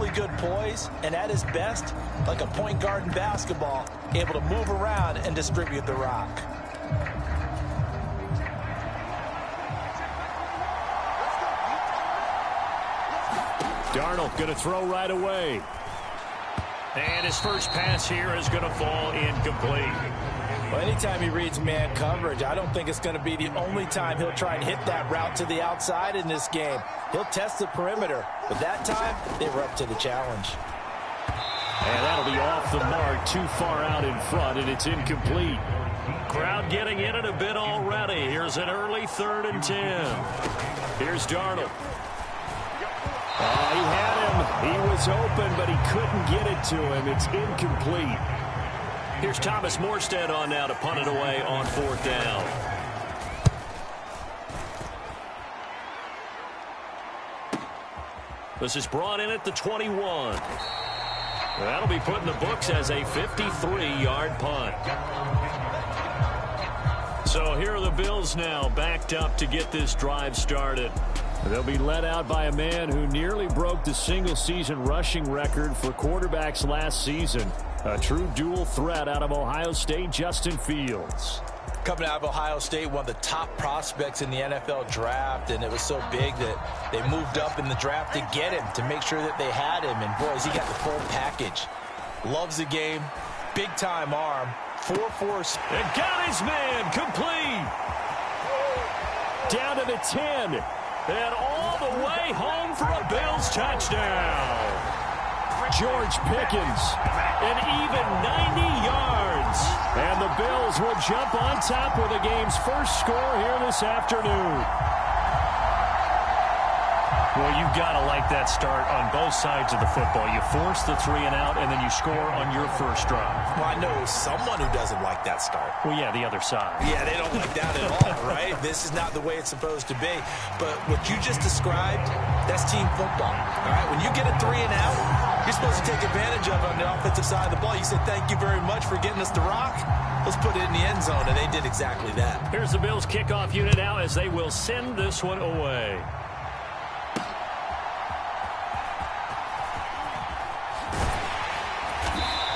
really good poise, and at his best, like a point guard in basketball, able to move around and distribute the rock. Darnold going to throw right away. And his first pass here is going to fall incomplete. Well, anytime he reads man coverage, I don't think it's going to be the only time he'll try and hit that route to the outside in this game. He'll test the perimeter, but that time they were up to the challenge. And that'll be off the mark, too far out in front, and it's incomplete. Crowd getting in it a bit already. Here's an early 3rd and 10. Here's Darnold. Oh, he had him. He was open, but he couldn't get it to him. It's incomplete. Here's Thomas Morstead on now to punt it away on 4th down. This is brought in at the 21. That'll be put in the books as a 53-yard punt. So here are the Bills now backed up to get this drive started. They'll be led out by a man who nearly broke the single-season rushing record for quarterbacks last season. A true dual threat out of Ohio State, Justin Fields. Coming out of Ohio State, one of the top prospects in the NFL draft, and it was so big that they moved up in the draft to get him, to make sure that they had him. And, boys, he got the full package. Loves the game, big-time arm, 4-4. And got his man, complete. Down to the 10. And all the way home for a Bills touchdown. George Pickens, an even 90 yards. And the Bills will jump on top with the game's first score here this afternoon. Well, you've got to like that start on both sides of the football. You force the 3 and out, and then you score on your first drive. Well, I know someone who doesn't like that start. Well, yeah, the other side. Yeah, they don't like that at all, right? This is not the way it's supposed to be. But what you just described, that's team football, all right? When you get a 3 and out, you're supposed to take advantage of it on the offensive side of the ball. You said, thank you very much for getting us the rock. Let's put it in the end zone, and they did exactly that. Here's the Bills kickoff unit now as they will send this one away.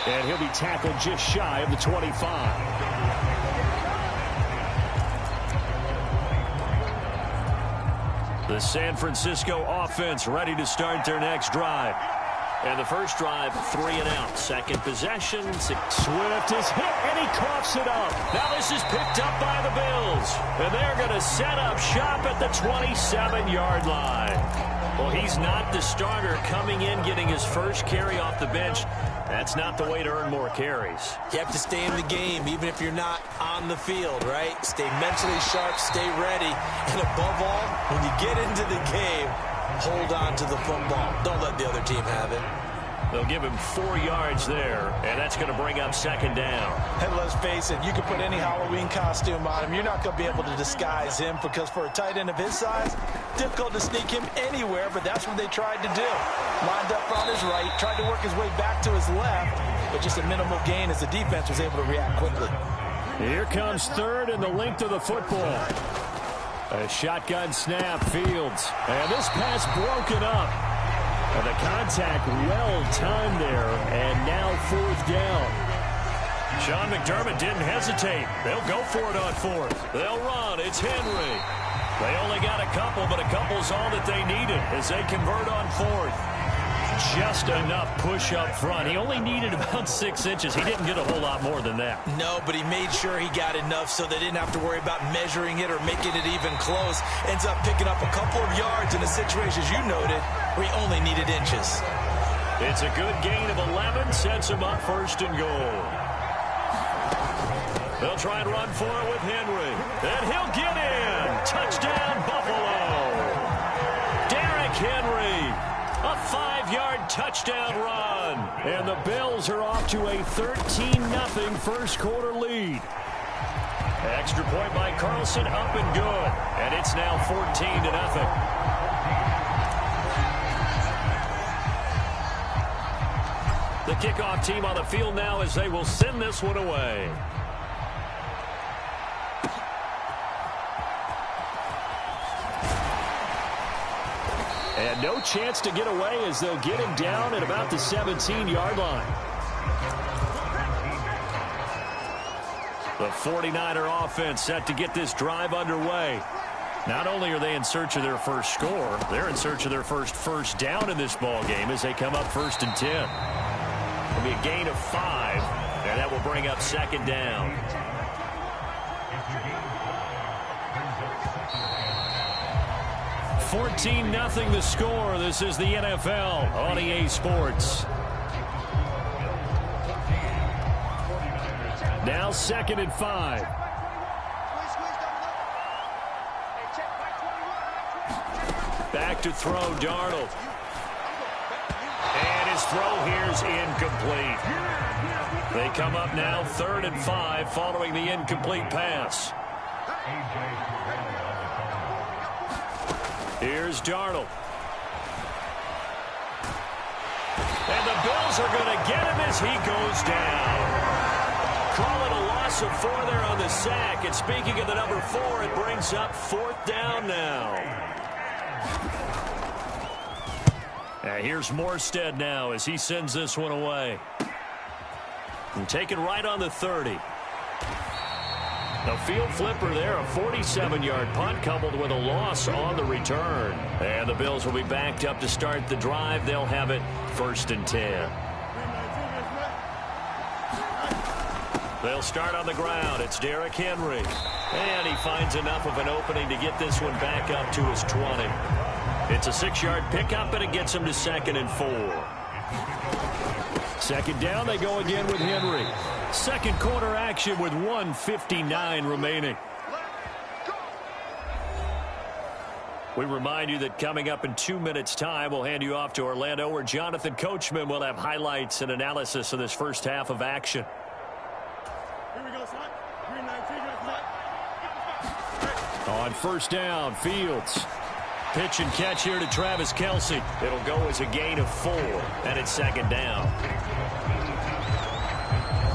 And he'll be tackled just shy of the 25. The San Francisco offense ready to start their next drive. And the first drive, 3 and out. Second possession. Swift is hit, and he coughs it up. Now this is picked up by the Bills. And they're going to set up shop at the 27-yard line. Well, he's not the starter coming in, getting his first carry off the bench. That's not the way to earn more carries. You have to stay in the game, even if you're not on the field, right? Stay mentally sharp, stay ready. And above all, when you get into the game, hold on to the football. Don't let the other team have it. They'll give him 4 yards there, and that's going to bring up 2nd down. And let's face it, you can put any Halloween costume on him. You're not going to be able to disguise him, because for a tight end of his size, difficult to sneak him anywhere, but that's what they tried to do. Lined up on his right, tried to work his way back to his left, but just a minimal gain as the defense was able to react quickly. Here comes 3rd and the length of the football. A shotgun snap, Fields. And this pass broken up. And the contact well-timed there, and now 4th down. Sean McDermott didn't hesitate. They'll go for it on 4th. They'll run. It's Henry. They only got a couple, but a couple's all that they needed as they convert on 4th. Just enough push up front. He only needed about 6 inches. He didn't get a whole lot more than that. No, but he made sure he got enough so they didn't have to worry about measuring it or making it even close. Ends up picking up a couple of yards in a situation, as you noted, where he only needed inches. It's a good gain of 11. Sets him up 1st and goal. They'll try and run for it with Henry. And he'll get in. Touchdown, Buffalo. Derrick Henry. A 5-yard touchdown run. And the Bills are off to a 13-0 first quarter lead. Extra point by Carlson, up and good. And it's now 14-0. The kickoff team on the field now as they will send this one away. And And no chance to get away as they'll get him down at about the 17-yard line. The 49er offense set to get this drive underway. Not only are they in search of their first score, they're in search of their first down in this ball game as they come up 1st and 10. It'll be a gain of 5, and that will bring up 2nd down. $14-0 the score. This is the NFL on EA Sports. Now 2nd and 5. Back to throw, Darnold. And his throw here's incomplete. They come up now 3rd and 5 following the incomplete pass. Here's Darnold. And the Bills are going to get him as he goes down. Call it a loss of 4 there on the sack. And speaking of the number 4, it brings up 4th down now. And here's Morstead now as he sends this one away. And taken right on the 30. The field flipper there, a 47-yard punt coupled with a loss on the return. And the Bills will be backed up to start the drive. They'll have it 1st and 10. They'll start on the ground. It's Derrick Henry. And he finds enough of an opening to get this one back up to his 20. It's a 6-yard pickup, and it gets him to 2nd and 4. 2nd down, they go again with Henry. Second quarter action with 1:59 remaining. We remind you that coming up in 2 minutes' time, we'll hand you off to Orlando, where Jonathan Coachman will have highlights and analysis of this first half of action. Here we go, son. Green 19, On 1st down, Fields. Pitch and catch here to Travis Kelce. It'll go as a gain of 4, and it's 2nd down.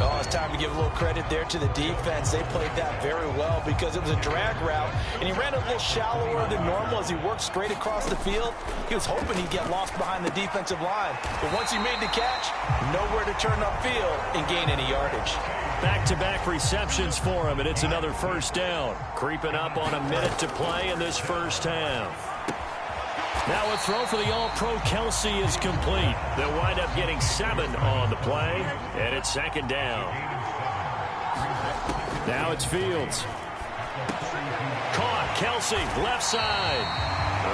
Oh, it's time to give a little credit there to the defense. They played that very well because it was a drag route, and he ran a little shallower than normal as he worked straight across the field. He was hoping he'd get lost behind the defensive line. But once he made the catch, nowhere to turn upfield and gain any yardage. Back-to-back receptions for him, and it's another 1st down. Creeping up on a minute to play in this first half. Now a throw for the All-Pro Kelce is complete. They'll wind up getting 7 on the play, and it's 2nd down. Now it's Fields. Caught, Kelce, left side.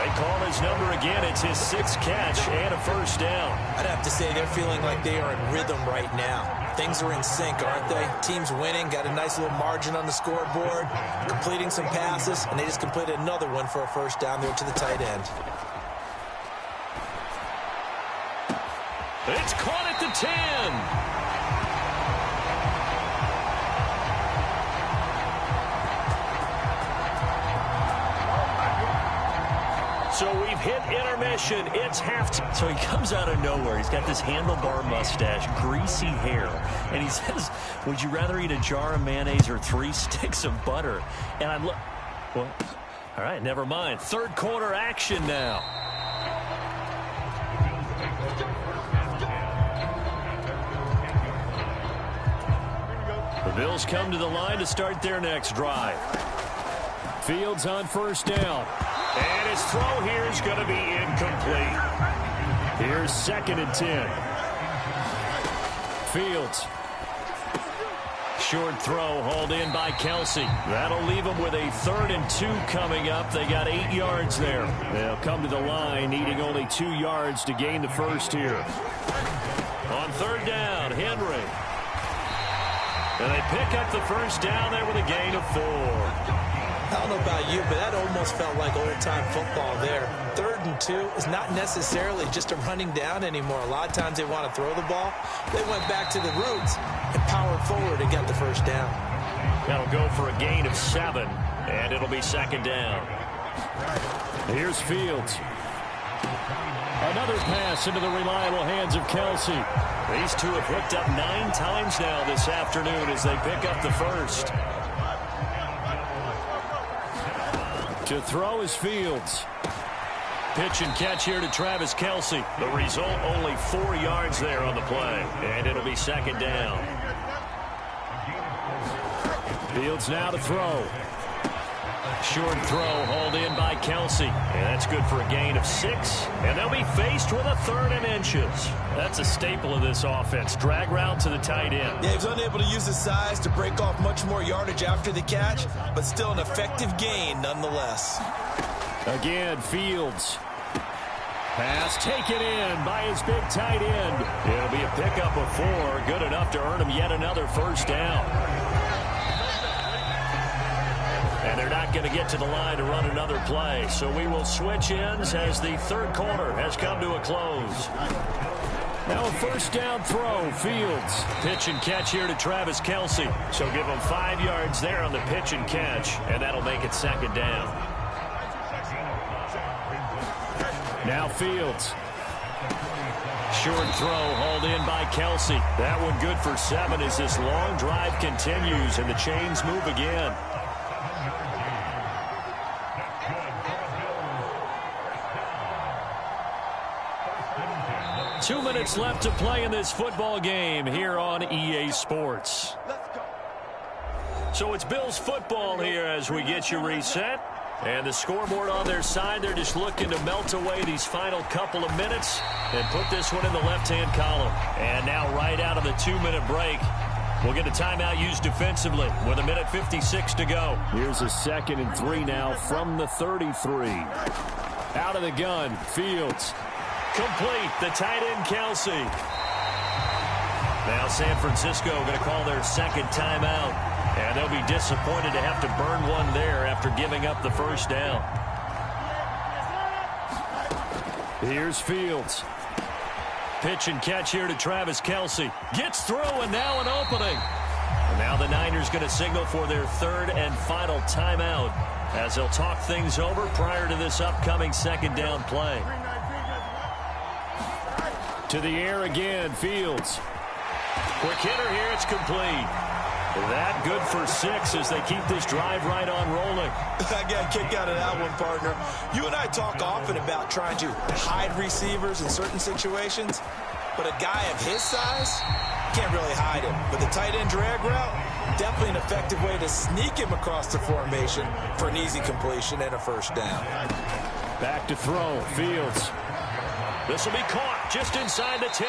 They call his number again. It's his 6th catch and a 1st down. I'd have to say they're feeling like they are in rhythm right now. Things are in sync, aren't they? Team's winning, got a nice little margin on the scoreboard, completing some passes, and they just completed another one for a 1st down there to the tight end. It's caught at the 10. So we've hit intermission. It's halftime. So he comes out of nowhere. He's got this handlebar mustache, greasy hair. And he says, would you rather eat a jar of mayonnaise or 3 sticks of butter? And I'm well, all right, never mind. 3rd quarter action now. The Bills come to the line to start their next drive. Fields on 1st down. And his throw here is going to be incomplete. Here's 2nd and 10. Fields. Short throw hauled in by Kelce. That'll leave them with a 3rd and 2 coming up. They got 8 yards there. They'll come to the line needing only 2 yards to gain the 1st here. On 3rd down, Henry. And they pick up the 1st down there with a gain of 4. I don't know about you, but that almost felt like old-time football there. 3rd and 2 is not necessarily just a running down anymore. A lot of times they want to throw the ball. They went back to the roots and powered forward and got the 1st down. That'll go for a gain of 7, and it'll be 2nd down. Here's Fields. Another pass into the reliable hands of Kelce. These two have hooked up 9 times now this afternoon as they pick up the 1st. To throw is Fields. Pitch and catch here to Travis Kelce. The result, only 4 yards there on the play. And it'll be second down. Fields now to throw. Short throw hauled in by Kelce. And that's good for a gain of 6. And they'll be faced with a 3rd and inches. That's a staple of this offense. Drag route to the tight end. Yeah, he was unable to use his size to break off much more yardage after the catch, but still an effective gain nonetheless. Again, Fields. Pass taken in by his big tight end. It'll be a pickup of 4. Good enough to earn him yet another first down. And they're not going to get to the line to run another play. So we will switch ends as the 3rd quarter has come to a close. Now a first down throw. Fields. Pitch and catch here to Travis Kelce. So give him 5 yards there on the pitch and catch. And that'll make it second down. Now Fields. Short throw hauled in by Kelce. That one good for 7 as this long drive continues and the chains move again. 2 minutes left to play in this football game here on EA Sports. So it's Bills football here as we get you reset. And the scoreboard on their side, they're just looking to melt away these final couple of minutes and put this one in the left-hand column. And now right out of the 2-minute break, we'll get a timeout used defensively with 1:56 to go. Here's a 2nd and 3 now from the 33. Out of the gun, Fields. Complete, the tight end, Kelce. Now San Francisco going to call their 2nd timeout. And they'll be disappointed to have to burn one there after giving up the first down. Here's Fields. Pitch and catch here to Travis Kelce. Gets through and now an opening. And now the Niners going to signal for their 3rd and final timeout as they'll talk things over prior to this upcoming 2nd down play. To the air again, Fields. Quick hitter here, it's complete. That good for 6 as they keep this drive right on rolling. I got a kick out of that one, partner. You and I talk often about trying to hide receivers in certain situations, but a guy of his size can't really hide him. But the tight end drag route, definitely an effective way to sneak him across the formation for an easy completion and a first down. Back to throw, Fields. This will be caught just inside the 10.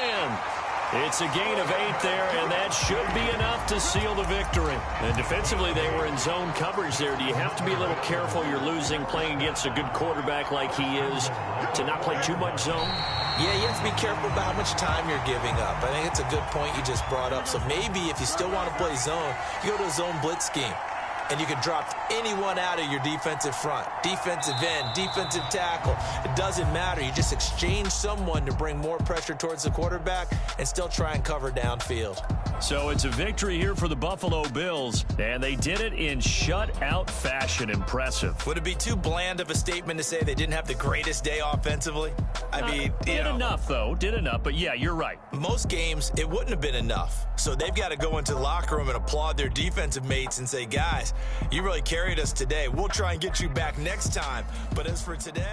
It's a gain of 8 there, and that should be enough to seal the victory. And defensively, they were in zone coverage there. Do you have to be a little careful? You're losing playing against a good quarterback like he is to not play too much zone? Yeah, you have to be careful about how much time you're giving up. I think it's a good point you just brought up. So maybe if you still want to play zone, you go to a zone blitz scheme. And you can drop anyone out of your defensive front. Defensive end, defensive tackle. It doesn't matter. You just exchange someone to bring more pressure towards the quarterback and still try and cover downfield. So it's a victory here for the Buffalo Bills, and they did it in shutout fashion. Impressive. Would it be too bland of a statement to say they didn't have the greatest day offensively? I mean, did enough, though. Did enough, but yeah, you're right. Most games, it wouldn't have been enough. So they've got to go into the locker room and applaud their defensive mates and say, guys, you really carried us today. We'll try and get you back next time. But as for today...